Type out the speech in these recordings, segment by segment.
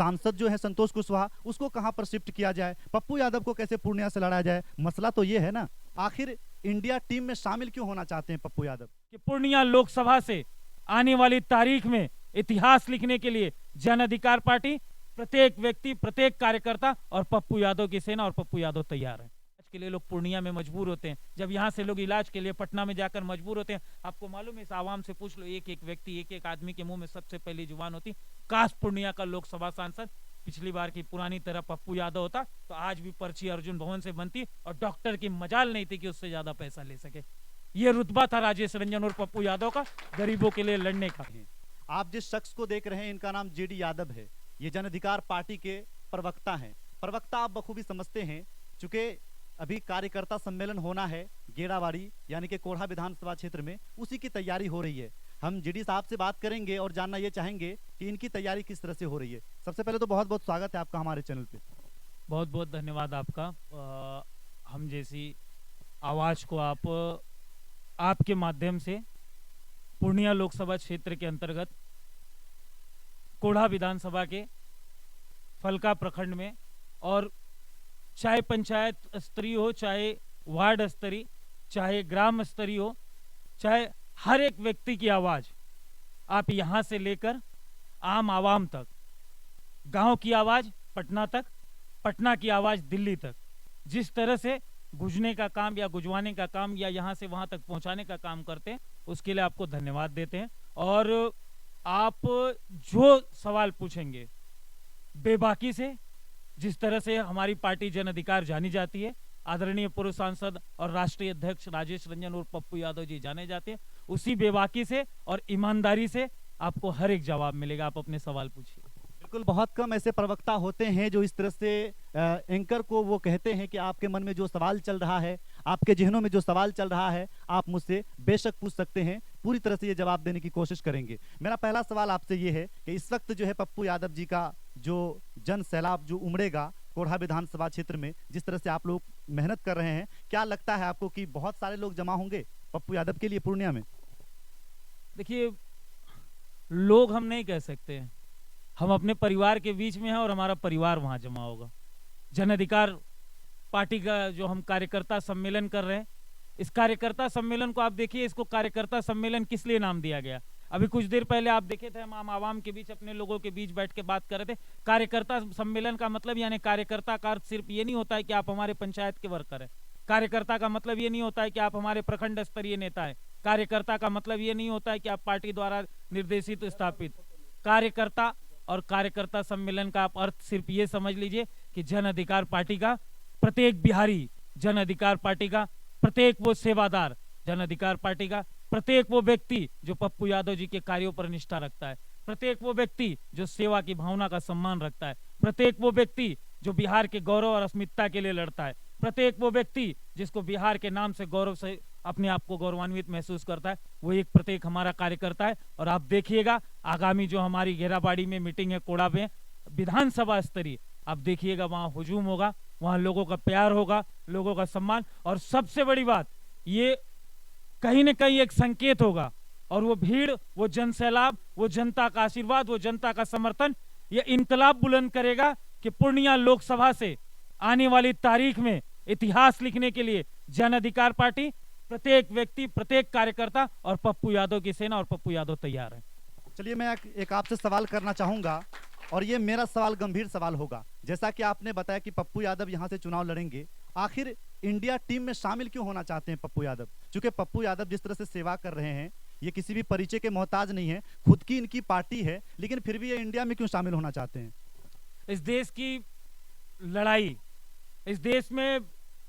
सांसद जो है संतोष कुशवाहा, उसको कहां पर शिफ्ट किया जाए, पप्पू यादव को कैसे पूर्णिया से लड़ाया जाए। मसला तो ये है ना, आखिर इंडिया टीम में शामिल क्यों होना चाहते हैं पप्पू यादव। कि पूर्णिया लोकसभा से आने वाली तारीख में इतिहास लिखने के लिए जन अधिकार पार्टी, प्रत्येक व्यक्ति, प्रत्येक कार्यकर्ता और पप्पू यादव की सेना और पप्पू यादव तैयार है। इलाज के लिए लोग पूर्णिया में मजबूर होते हैं, जब यहाँ से लोग इलाज के लिए पटना में जाकर मजबूर होते हैं। आपको मालूम है, इस आवाम से पूछ लो, एक एक व्यक्ति, एक एक आदमी के मुंह में सबसे पहली जुबान होती, काश पूर्णिया का लोकसभा सांसद पिछली बार की पुरानी तरह पप्पू यादव होता तो आज भी पर्ची अर्जुन भवन से बनती और डॉक्टर की मजाल नहीं थी कि उससे ज्यादा पैसा ले सके। ये रुतबा था राजेश रंजन और पप्पू यादव का गरीबों के लिए लड़ने का। आप जिस शख्स को देख रहे हैं, इनका नाम जेडी यादव है। ये जन अधिकार पार्टी के प्रवक्ता हैं। प्रवक्ता आप बखूबी समझते हैं, चूंकि अभी कार्यकर्ता सम्मेलन होना है गेड़ाबाड़ी यानी कि कोढ़ा विधानसभा क्षेत्र में, उसी की तैयारी हो रही है। हम जेडी साहब से बात करेंगे और जानना ये चाहेंगे कि इनकी तैयारी किस तरह से हो रही है। सबसे पहले तो बहुत बहुत स्वागत है आपका हमारे चैनल पे। बहुत बहुत धन्यवाद आपका। हम जैसी आवाज को आपके माध्यम से पूर्णिया लोकसभा क्षेत्र के अंतर्गत कोढ़ा विधानसभा के फलका प्रखंड में, और चाहे पंचायत स्तरीय हो, चाहे वार्ड स्तरीय, चाहे ग्राम स्तरीय हो, चाहे हर एक व्यक्ति की आवाज आप यहां से लेकर आम आवाम तक, गांव की आवाज पटना तक, पटना की आवाज दिल्ली तक, जिस तरह से गुजने का काम या गुजवाने का काम या यहां से वहां तक पहुंचाने का काम करते हैं, उसके लिए आपको धन्यवाद देते हैं। और आप जो सवाल पूछेंगे बेबाकी से, जिस तरह से हमारी पार्टी जन अधिकार जानी जाती है, आदरणीय पूर्व सांसद और राष्ट्रीय अध्यक्ष राजेश रंजन और पप्पू यादव जी जाने जाते हैं, उसी बेबाकी से और ईमानदारी से आपको हर एक जवाब मिलेगा। आप अपने सवाल पूछिए। बिल्कुल, बहुत कम ऐसे प्रवक्ता होते हैं जो इस तरह से एंकर को वो कहते हैं कि आपके मन में जो सवाल चल रहा है, आपके जहनों में जो सवाल चल रहा है, आप मुझसे बेशक पूछ सकते हैं, पूरी तरह से ये जवाब देने की कोशिश करेंगे। मेरा पहला सवाल आपसे ये है कि इस वक्त जो है पप्पू यादव जी का जो जन सैलाब जो उमड़ेगा कोढ़ा विधानसभा क्षेत्र में, जिस तरह से आप लोग मेहनत कर रहे हैं, क्या लगता है आपको कि बहुत सारे लोग जमा होंगे पप्पू यादव के लिए पूर्णिया में। देखिए, लोग हम नहीं कह सकते हैं, हम अपने परिवार के बीच में हैं और हमारा परिवार वहां जमा होगा। जन अधिकार पार्टी का जो हम कार्यकर्ता सम्मेलन कर रहे हैं, इस कार्यकर्ता सम्मेलन को आप देखिए, इसको कार्यकर्ता सम्मेलन किस लिए नाम दिया गया। अभी कुछ देर पहले आप देखे थे, हम आम आवाम के बीच, अपने लोगों के बीच बैठ के बात कर रहे थे। कार्यकर्ता सम्मेलन का मतलब, यानी कार्यकर्ता का अर्थ सिर्फ ये नहीं होता है कि आप हमारे पंचायत के वर्कर हैं। कार्यकर्ता का मतलब ये नहीं होता है कि आप हमारे प्रखंड स्तरीय नेता है। कार्यकर्ता का मतलब ये नहीं होता है कि आप पार्टी द्वारा निर्देशित स्थापित। कार्यकर्ता और कार्यकर्ता सम्मेलन का आप अर्थ सिर्फ ये समझ लीजिए कि जन अधिकार पार्टी का प्रत्येक बिहारी, जन अधिकार पार्टी का प्रत्येक वो सेवादार, जन अधिकार पार्टी का प्रत्येक वो व्यक्ति जो पप्पू यादव जी के कार्यों पर निष्ठा रखता है, प्रत्येक वो व्यक्ति जो सेवा की भावना का सम्मान रखता है, प्रत्येक वो व्यक्ति जो बिहार के गौरव और अस्मिता के लिए लड़ता है, प्रत्येक वो व्यक्ति जिसको बिहार के नाम से गौरव से अपने आप को गौरवान्वित महसूस करता है, वो एक प्रत्येक हमारा कार्यकर्ता है। और आप देखिएगा, आगामी जो हमारी घेराबाड़ी में मीटिंग है कोढ़ा में विधानसभा स्तरीय, आप देखिएगा वहां हुजूम होगा, वहां लोगों का प्यार होगा, लोगों का सम्मान, और सबसे बड़ी बात ये कहीं न कहीं एक संकेत होगा, और वो भीड़, वो जन सैलाब, वो जनता का आशीर्वाद, वो जनता का समर्थन, ये इनकलाब बुलंद करेगा कि पूर्णिया लोकसभा से आने वाली तारीख में इतिहास लिखने के लिए जन अधिकार पार्टी, प्रत्येक व्यक्ति, प्रत्येक कार्यकर्ता और पप्पू यादव की सेना और पप्पू यादव तैयार है। चलिए, मैं एक आपसे सवाल करना चाहूंगा, और ये मेरा सवाल गंभीर सवाल होगा। जैसा कि आपने बताया कि पप्पू यादव यहां से चुनाव लड़ेंगे, आखिर इंडिया टीम में शामिल क्यों होना चाहते हैं पप्पू यादव। क्योंकि पप्पू यादव जिस तरह से सेवा कर रहे हैं, ये किसी भी परिचय के मोहताज नहीं है, खुद की इनकी पार्टी है, लेकिन फिर भी ये इंडिया में क्यों शामिल होना चाहते हैं। इस देश की लड़ाई, इस देश में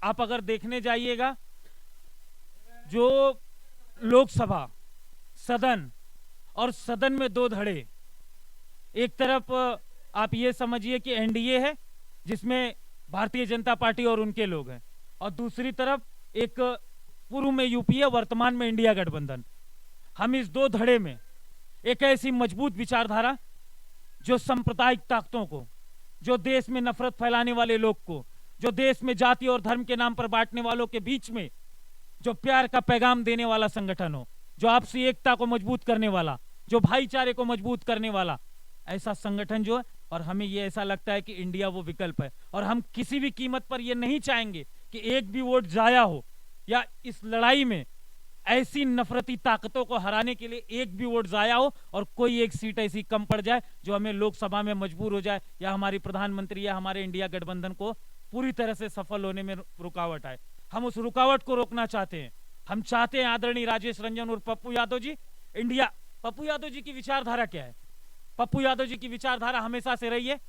आप अगर देखने जाइएगा, जो लोकसभा सदन, और सदन में दो धड़े, एक तरफ आप ये समझिए कि एनडीए है जिसमें भारतीय जनता पार्टी और उनके लोग हैं, और दूसरी तरफ एक पूर्व में यूपीए, वर्तमान में इंडिया गठबंधन। हम इस दो धड़े में एक ऐसी मजबूत विचारधारा जो सांप्रदायिक ताकतों को, जो देश में नफरत फैलाने वाले लोग को, जो देश में जाति और धर्म के नाम पर बांटने वालों के बीच में जो प्यार का पैगाम देने वाला संगठन हो, जो आपसी एकता को मजबूत करने वाला, जो भाईचारे को मजबूत करने वाला, ऐसा संगठन जो है और हमें ये ऐसा लगता है कि इंडिया वो विकल्प है, और हम किसी भी कीमत पर ये नहीं चाहेंगे कि एक भी वोट जाया हो, या इस लड़ाई में ऐसी नफरती ताकतों को हराने के लिए एक भी वोट जाया हो और कोई एक सीट ऐसी कम पड़ जाए जो हमें लोकसभा में मजबूर हो जाए, या हमारी प्रधानमंत्री या हमारे इंडिया गठबंधन को पूरी तरह से सफल होने में रुकावट आए। हम उस रुकावट को रोकना चाहते हैं। हम चाहते हैं आदरणीय राजेश रंजन और पप्पू यादव जी इंडिया। पप्पू यादव जी की विचारधारा क्या है? पप्पू यादव जी की विचारधारा हमेशा से रही है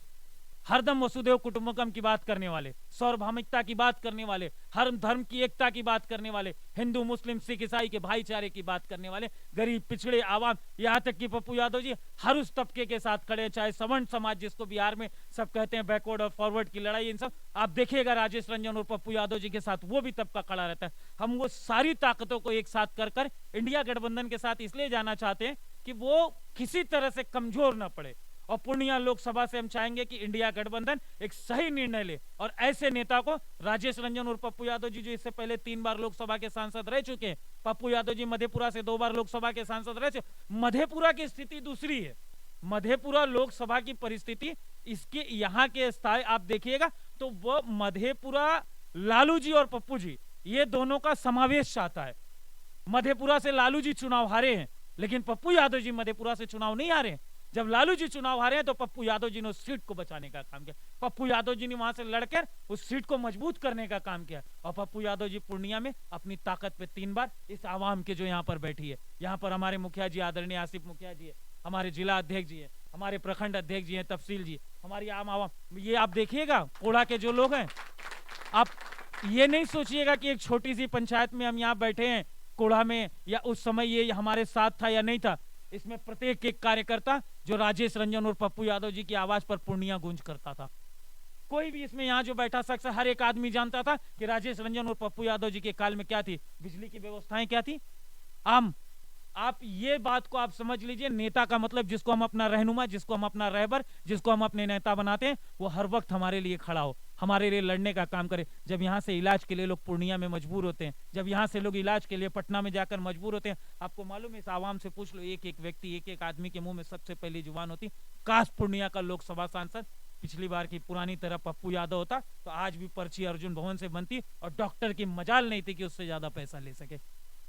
हरदम वसुदेव कुटुंबकम की बात करने वाले, सार्वभौमिकता की बात करने वाले, हर धर्म की एकता की बात करने वाले, हिंदू मुस्लिम सिख ईसाई के भाईचारे की बात करने वाले, गरीब पिछड़े आवाम, यहाँ तक कि पप्पू यादव जी हर उस तबके के साथ खड़े, चाहे सवर्ण समाज जिसको बिहार में सब कहते हैं बैकवर्ड और फॉरवर्ड की लड़ाई, इन सब आप देखिएगा राजेश रंजन और पप्पू यादव जी के साथ वो भी तबका खड़ा रहता है। हम वो सारी ताकतों को एक साथ कर इंडिया गठबंधन के साथ इसलिए जाना चाहते हैं कि वो किसी तरह से कमजोर ना पड़े, और पूर्णिया लोकसभा से हम चाहेंगे कि इंडिया गठबंधन एक सही निर्णय ले और ऐसे नेता को राजेश रंजन और पप्पू यादव जी जो इससे पहले 3 बार लोकसभा के सांसद रह चुके हैं, पप्पू यादव जी मधेपुरा से 2 बार लोकसभा के सांसद रह चुके। मधेपुरा की स्थिति दूसरी है। मधेपुरा लोकसभा की परिस्थिति इसके यहाँ के स्थायी आप देखिएगा तो वो मधेपुरा लालू जी और पप्पू जी ये दोनों का समावेश चाहता है। मधेपुरा से लालू जी चुनाव हारे हैं, लेकिन पप्पू यादव जी मधेपुरा से चुनाव नहीं हारे। जब लालू जी चुनाव हारे हैं तो पप्पू यादव जी ने उस सीट को बचाने का काम किया। पप्पू यादव जी ने वहां से लड़कर उस सीट को मजबूत करने का काम किया, और पप्पू यादव जी पूर्णिया में अपनी ताकत पे 3 बार इस आवाम के जो यहाँ पर बैठी है, यहाँ पर हमारे मुखिया जी आदरणीय आसिफ मुखिया जी है, हमारे जिला अध्यक्ष जी है, हमारे प्रखंड अध्यक्ष जी है, तफसील जी, हमारी आम आवाम, ये आप देखिएगा कोड़ा के जो लोग हैं, आप ये नहीं सोचिएगा कि एक छोटी सी पंचायत में हम यहाँ बैठे हैं कोड़ा में, या उस समय ये हमारे साथ था या नहीं था। इसमें प्रत्येक एक कार्यकर्ता जो राजेश रंजन और पप्पू यादव जी की आवाज पर पूर्णिया गूंज करता था। कोई भी इसमें यहाँ जो बैठा शख्स हर एक आदमी जानता था कि राजेश रंजन और पप्पू यादव जी के काल में क्या थी, बिजली की व्यवस्थाएं क्या थी। आप ये बात को आप समझ लीजिए, नेता का मतलब जिसको हम अपना रहनुमा, जिसको हम अपना रहबर, जिसको हम अपने नेता बनाते हैं, वो हर वक्त हमारे लिए खड़ा हो, हमारे लिए लड़ने का काम करे। जब यहाँ से इलाज के लिए लोग पूर्णिया में मजबूर होते हैं, जब यहाँ से लोग इलाज के लिए पटना में जाकर मजबूर होते हैं, आपको मालूम है इस आवाम से पूछ लो, एक एक व्यक्ति एक एक आदमी के मुंह में सबसे पहली जुबान होती, काश पूर्णिया का लोकसभा सांसद पिछली बार की पुरानी तरह पप्पू यादव होता तो आज भी पर्ची अर्जुन भवन से बनती और डॉक्टर की मजाल नहीं थी कि उससे ज्यादा पैसा ले सके।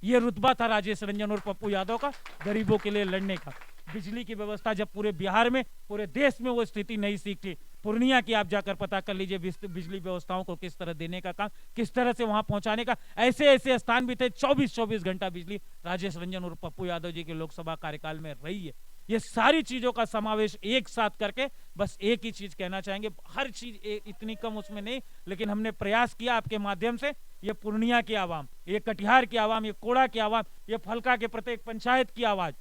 ये रुतबा था राजेश रंजन और पप्पू यादव का गरीबों के लिए लड़ने का। बिजली की व्यवस्था जब पूरे बिहार में पूरे देश में वो स्थिति नहीं सीखी, पूर्णिया की आप जाकर पता कर लीजिए बिजली व्यवस्थाओं को किस तरह देने का काम, किस तरह से वहां पहुंचाने का। ऐसे ऐसे स्थान भी थे 24-24 घंटा बिजली राजेश रंजन और पप्पू यादव जी के लोकसभा कार्यकाल में रही है। ये सारी चीजों का समावेश एक साथ करके बस एक ही चीज कहना चाहेंगे, हर चीज इतनी कम उसमें नहीं, लेकिन हमने प्रयास किया आपके माध्यम से ये पूर्णिया की आवाम, ये कटिहार की आवाम, ये कोड़ा की आवाम, ये फलका के प्रत्येक पंचायत की आवाज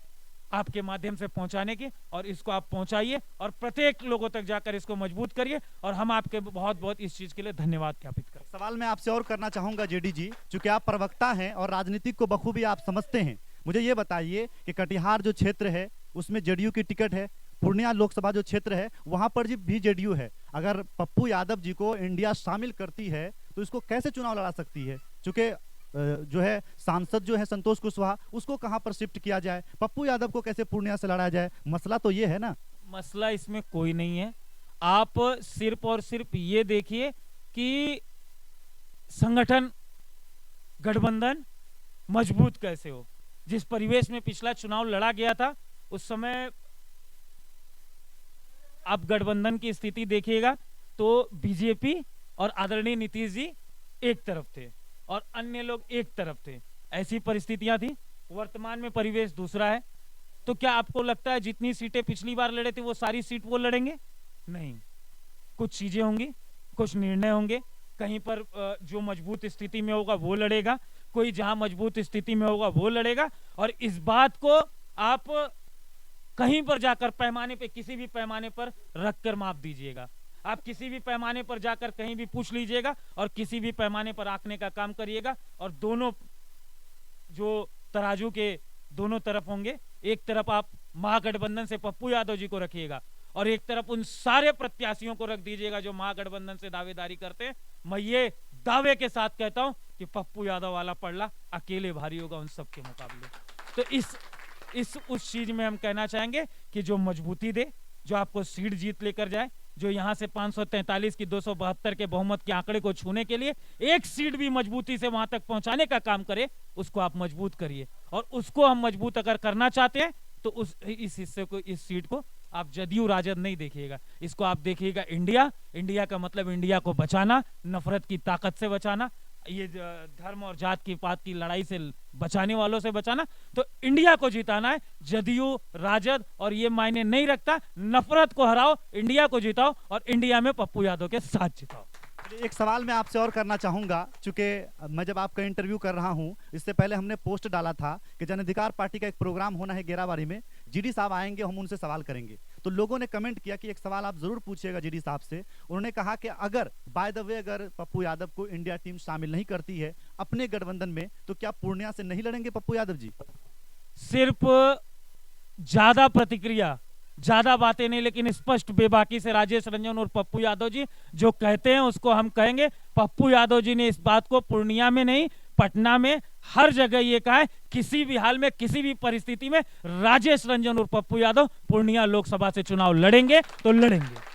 आपके माध्यम से पहुंचाने की, और इसको आप पहुंचाइए और प्रत्येक लोगों तक जाकर इसको मजबूत करिए, और हम आपके बहुत बहुत इस चीज के लिए धन्यवाद ज्ञापित करें। सवाल मैं आपसे और करना चाहूंगा जेडी जी, चूंकि आप प्रवक्ता हैं और राजनीतिक को बखूबी आप समझते हैं, मुझे ये बताइए कि कटिहार जो क्षेत्र है उसमें जेडीयू की टिकट है, पूर्णिया लोकसभा जो क्षेत्र है वहां पर भी जेडीयू है। अगर पप्पू यादव जी को इंडिया शामिल करती है तो इसको कैसे चुनाव लड़ा सकती है? चूंकि जो है सांसद जो है संतोष कुशवाहा, उसको कहां पर शिफ्ट किया जाए, पप्पू यादव को कैसे पूर्णिया से लड़ा जाए? मसला तो ये है ना। मसला इसमें कोई नहीं है, आप सिर्फ और सिर्फ ये देखिए कि संगठन गठबंधन मजबूत कैसे हो। जिस परिवेश में पिछला चुनाव लड़ा गया था उस समय आप गठबंधन की स्थिति देखिएगा तो बीजेपी और आदरणीय नीतीश जी एक तरफ थे और अन्य लोग एक तरफ थे, ऐसी परिस्थितियां थी। वर्तमान में परिवेश दूसरा है, तो क्या आपको लगता है जितनी सीटें पिछली बार लड़े थे वो सारी सीट वो लड़ेंगे? नहीं, कुछ चीजें होंगी, कुछ निर्णय होंगे, कहीं पर जो मजबूत स्थिति में होगा वो लड़ेगा, कोई जहां मजबूत स्थिति में होगा वो लड़ेगा। और इस बात को आप कहीं पर जाकर पैमाने पे, किसी भी पैमाने पर रखकर माप दीजिएगा। आप किसी भी पैमाने पर जाकर कहीं भी पूछ लीजिएगा और किसी भी पैमाने पर आंकने का काम करिएगा, और दोनों जो तराजू के दोनों तरफ होंगे, एक तरफ आप महागठबंधन से पप्पू यादव जी को रखिएगा और एक तरफ उन सारे प्रत्याशियों को रख दीजिएगा जो महागठबंधन से दावेदारी करते हैं। मैं ये दावे के साथ कहता हूं कि पप्पू यादव वाला पड़ला अकेले भारी होगा उन सब के मुकाबले। तो उस चीज में हम कहना चाहेंगे कि जो मजबूती दे, जो आपको सीट जीत लेकर जाए, जो यहां से 543 की 272 के बहुमत के आंकड़े को छूने के लिए एक सीट भी मजबूती से वहां तक पहुंचाने का काम करे, उसको आप मजबूत करिए। और उसको हम मजबूत अगर करना चाहते हैं तो इस हिस्से को, इस सीट को आप जदयू राजद नहीं देखिएगा, इसको आप देखिएगा इंडिया। इंडिया का मतलब इंडिया को बचाना, नफरत की ताकत से बचाना, ये धर्म और जात की पात की लड़ाई से बचाने वालों से बचाना। तो इंडिया को जिताना है, जदयू राजद और ये मायने नहीं रखता। नफरत को हराओ, इंडिया को जिताओ और इंडिया में पप्पू यादव के साथ जिताओ। एक सवाल मैं आपसे और करना चाहूंगा, चूंकि मैं जब आपका इंटरव्यू कर रहा हूं, इससे पहले हमने पोस्ट डाला था कि जन अधिकार पार्टी का एक प्रोग्राम होना है गेराबारी में, जीडी साहब आएंगे, हम उनसे सवाल करेंगे। तो लोगों ने कमेंट किया कि एक सवाल आप जरूर पूछिएगा जीडी साहब से। उन्होंने कहा कि अगर बाय द वे अगर पप्पू यादव को इंडिया टीम शामिल नहीं करती है अपने गठबंधन में, तो क्या पूर्णिया से नहीं लड़ेंगे पप्पू यादव जी? सिर्फ ज्यादा प्रतिक्रिया, ज्यादा बातें नहीं, लेकिन स्पष्ट बेबाकी से राजेश रंजन और पप्पू यादव जी जो कहते हैं उसको हम कहेंगे। पप्पू यादव जी ने इस बात को पूर्णिया में नहीं, पटना में हर जगह ये कहा है, किसी भी हाल में, किसी भी परिस्थिति में राजेश रंजन और पप्पू यादव पूर्णिया लोकसभा से चुनाव लड़ेंगे तो लड़ेंगे।